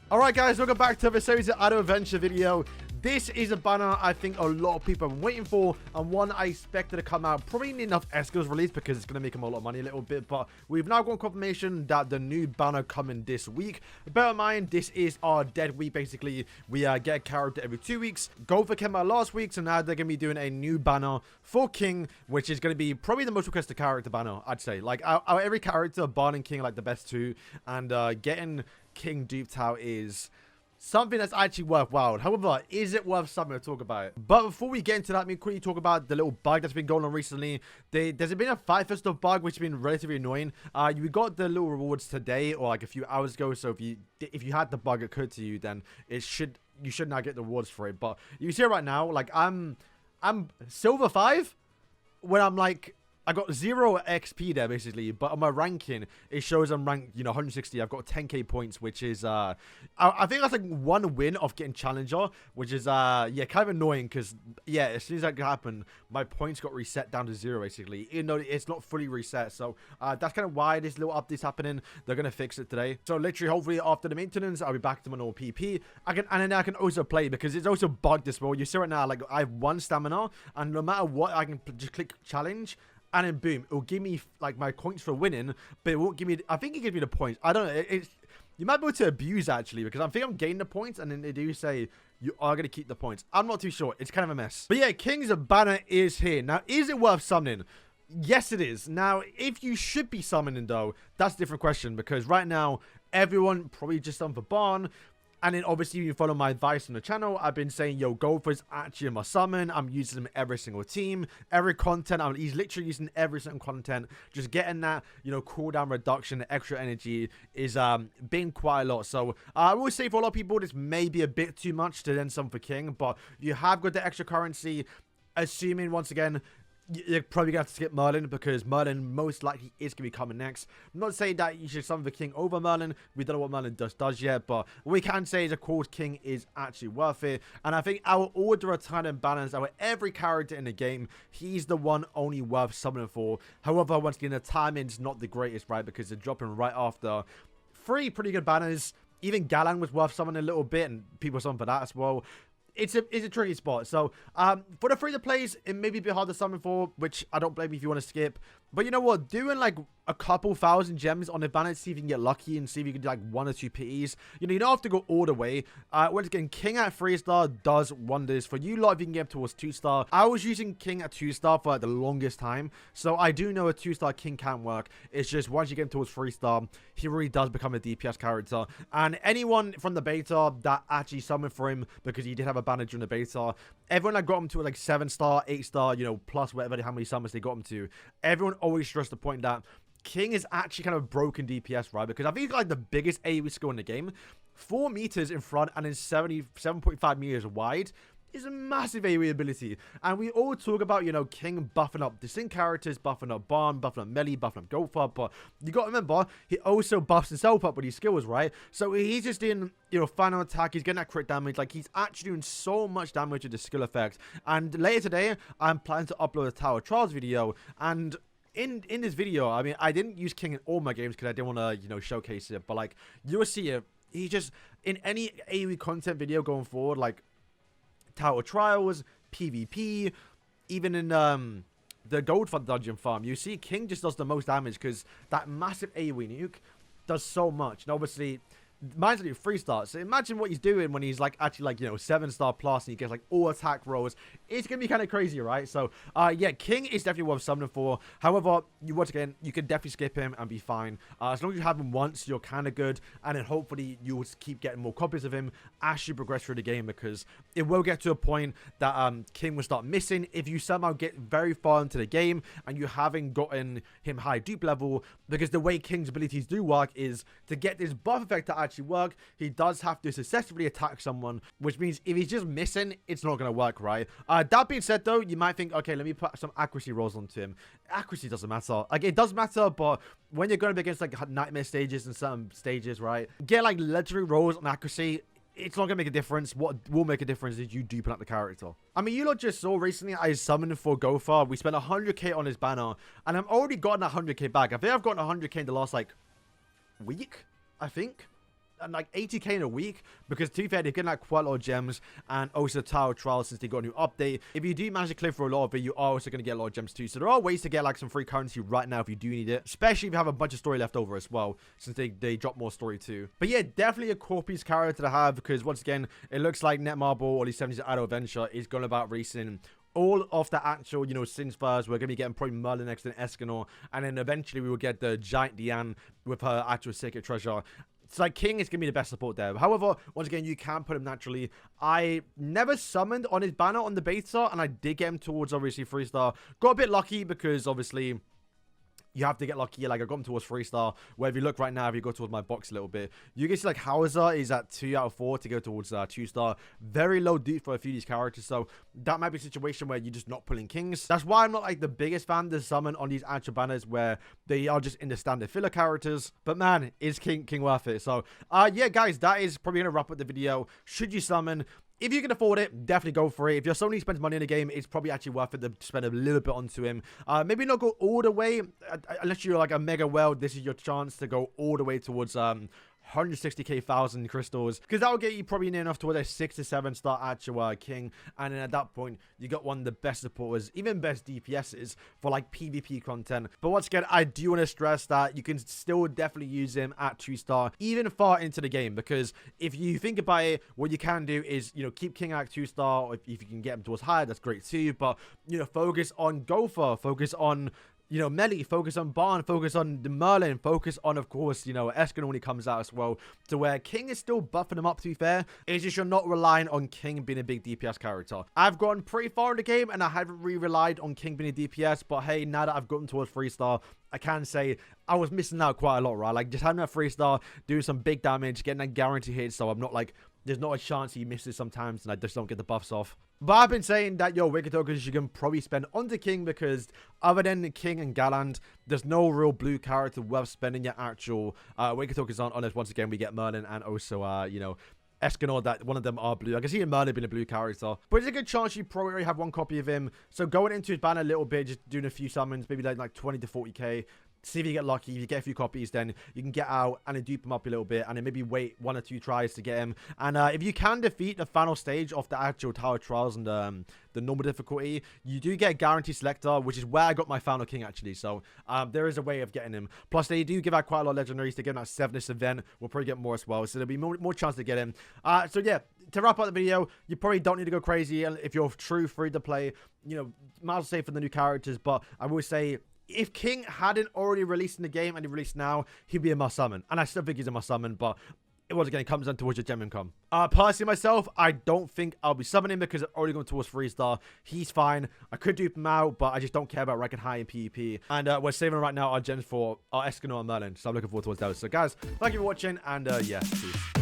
Alright guys, welcome back to the series of Adult Adventure video. This is a banner I think a lot of people have been waiting for, and one I expected to come out probably in enough S-Skills release because it's going to make them a lot of money a little bit, but we've now got confirmation that the new banner coming this week. Bear in mind, this is our dead week basically. We get a character every 2 weeks. Gowther came out last week, so now they're going to be doing a new banner for King, which is going to be probably the most requested character banner, I'd say. Like, out every character, Bard and King are like the best two, and getting King duped out is something that's actually worthwhile. However, is it worth something to talk about? But before we get into that, let me quickly talk about the little bug that's been going on recently. There's been a 5-star bug which has been relatively annoying. You got the little rewards today or like a few hours ago, so if you had the bug occur to you, then you should now get the rewards for it. But you see right now, like I'm silver 5 when I'm like, I got 0 XP there, basically, but on my ranking, it shows I'm ranked, 160. I've got 10k points, which is, I think that's like 1 win of getting Challenger, which is, yeah, kind of annoying, because, yeah, as soon as that happened, my points got reset down to 0, basically, even though it's not fully reset, so, that's kind of why this little update's happening. They're going to fix it today. So, literally, hopefully, after the maintenance, I'll be back to my normal PP. And then I can also play, because it's also bugged as well. You see right now, like, I have 1 stamina, and no matter what, I can just click challenge, and then boom, it'll give me like my points for winning, but it won't give me, I think it gives me the points. I don't know, you might be able to abuse actually, because I think I'm gaining the points, and then they do say you are going to keep the points. I'm not too sure, it's kind of a mess. But yeah, King's banner is here. Now, is it worth summoning? Yes, it is. Now, if you should be summoning though, that's a different question, because right now, everyone probably just summoned for Barn. And then obviously you follow my advice on the channel. I've been saying, yo, Gowther's actually my summon. I'm using him every single team, every content. He's literally using every single content. Just getting that, cooldown reduction, extra energy is being quite a lot. So I will say for a lot of people, this may be a bit too much to then summon for King. But you have got the extra currency, assuming once again, you're probably going to have to skip Merlin, because Merlin most likely is going to be coming next. I'm not saying that you should summon the King over Merlin. We don't know what Merlin does yet, but what we can say is of course King is actually worth it. And I think our order of time and balance, our every character in the game, he's the one only worth summoning for. However, once again, the timing's not the greatest, right? Because they're dropping right after 3 pretty good banners. Even Galan was worth summoning a little bit, and people summon for that as well. It's a tricky spot. So, for the free-to-plays, it may be a bit hard to summon for, which I don't blame you if you want to skip. But you know what? Doing, like, a couple thousand gems on the banner, see if you can get lucky and see if you can do, like, 1 or 2 PEs. You don't have to go all the way. Once again, King at 3-star does wonders. For you lot, if you can get up towards 2-star. I was using King at 2-star for, like, the longest time. So, I do know a 2-star King can work. It's just, once you get him towards 3-star, he really does become a DPS character. And anyone from the beta that actually summoned for him, because he did have a banner during the beta, everyone that got him to, like, 7-star, 8-star, plus whatever, how many summons they got him to, everyone always stressed the point that King is actually kind of broken DPS, right? Because I think like the biggest AoE skill in the game, 4 meters in front and then 7.5 meters wide, is a massive AoE ability. And we all talk about, King buffing up distinct characters, buffing up Barn, buffing up Melee, buffing up Gowther, but you got to remember, he also buffs himself up with his skills, right? So he's just doing, final attack, he's getting that crit damage, like he's actually doing so much damage with the skill effect. And later today, I'm planning to upload a Tower of Trials video, and in this video, I mean, I didn't use King in all my games because I didn't want to, showcase it, but like, you will see it, he just, in any AoE content video going forward, like, Tower Trials, PvP, even in the Gold Dungeon farm, you see King just does the most damage because that massive AoE nuke does so much. And obviously, mine's like 3-star. So imagine what he's doing when he's like actually like 7-star plus and he gets like all attack rolls. It's gonna be kind of crazy, right? So yeah, King is definitely worth summoning for. However, once again, you can definitely skip him and be fine. As long as you have him once, you're kind of good, and then hopefully you'll keep getting more copies of him as you progress through the game, because it will get to a point that King will start missing if you somehow get very far into the game and you haven't gotten him high dupe level. Because the way King's abilities do work is to get this buff effect to actually work, he does have to successfully attack someone, which means if he's just missing, it's not going to work, right? That being said though, you might think, okay, let me put some accuracy rolls onto him. Accuracy doesn't matter. Like, it does matter, but when you're going to be against like nightmare stages and certain stages, right, get like legendary rolls on accuracy, it's not going to make a difference. What will make a difference is you duping up the character. I mean, you lot just saw recently I summoned for Gowther. We spent 100k on his banner, and I've already gotten 100k back. I think I've gotten 100k in the last, like, week, I think. like 80k in a week, because to be fair, they're getting like quite a lot of gems, and also Tower Trials since they got a new update. If you do manage to clear for a lot of it, you are also going to get a lot of gems too. So there are ways to get like some free currency right now if you do need it, especially if you have a bunch of story left over as well, since they drop more story too. But yeah, definitely a core piece character to have, because once again, it looks like Netmarble or at least 70s Idle Adventure is going about racing all of the actual, you know, Sins first. We're going to be getting probably Merlin next, and Escanor, and then eventually we will get the Giant Diane with her actual Secret Treasure. It's like King is going to be the best support there. However, once again, you can put him naturally. I never summoned on his banner on the beta, and I did get him towards, obviously, 3-star. Got a bit lucky because, obviously, you have to get lucky. Like, I got him towards 3-star, where if you look right now, if you go towards my box a little bit, you can see, like, Hauser is at 2 out of 4 to go towards 2-star. Very low dupe for a few of these characters, so that might be a situation where you're just not pulling kings. That's why I'm not, like, the biggest fan to summon on these actual banners where they are just in the standard filler characters. But, man, is King worth it? So, yeah, guys, that is probably going to wrap up the video. Should you summon? If you can afford it, definitely go for it. If you're somebody who spends money in the game, it's probably actually worth it to spend a little bit onto him. Maybe not go all the way, unless you're like a mega world. This is your chance to go all the way towards 160k 1,000 crystals, because that will get you probably near enough to a 6 to 7 star actual king, and then at that point you got one of the best supporters, even best DPSs for like PvP content. But once again, I do want to stress that you can still definitely use him at 2-star even far into the game, because if you think about it, what you can do is, you know, keep King at 2-star, or if you can get him towards higher, that's great too. But, you know, focus on Gopher, focus on, you know, Melly, focus on Barn, focus on the Merlin, focus on, of course, you know, Escanor when he comes out as well, to where King is still buffing him up, to be fair. It's just you're not relying on King being a big DPS character. I've gone pretty far in the game, and I haven't really relied on King being a DPS, but hey, now that I've gotten towards 3-star, I can say I was missing out quite a lot, right? Like, just having that 3-star, doing some big damage, getting that guarantee hit, so I'm not like, there's not a chance he misses sometimes, and I just don't get the buffs off. But I've been saying that, yo, Wicked tokens you can probably spend onto King, because other than King and Galland, there's no real blue character worth spending your actual Wicked tokens on, unless once again we get Merlin and also, you know, Escanor, that one of them are blue. I can see Merlin being a blue character, but there's a good chance you probably already have one copy of him. So going into his banner a little bit, just doing a few summons, maybe like 20 to 40k. See if you get lucky. If you get a few copies, then you can get out and then dupe him up a little bit, and then maybe wait 1 or 2 tries to get him. And if you can defeat the final stage of the actual Tower Trials and the normal difficulty, you do get a guaranteed selector, which is where I got my final king actually. So there is a way of getting him. Plus they do give out quite a lot of legendaries. They give out 7th event. We'll probably get more as well, so there'll be more chance to get him. So yeah, to wrap up the video, you probably don't need to go crazy if you're true free to play. You know, might as well say for the new characters, but I will say, if King hadn't already released in the game and he released now, he'd be a must summon. And I still think he's a must summon, but once again, it comes down towards your gem income. Personally, myself, I don't think I'll be summoning because I'm already going towards 3-star. He's fine. I could dupe him out, but I just don't care about ranking high in PvP. And we're saving right now our gems for our Escanor and Merlin. So I'm looking forward towards those. So guys, thank you for watching, and yeah, peace.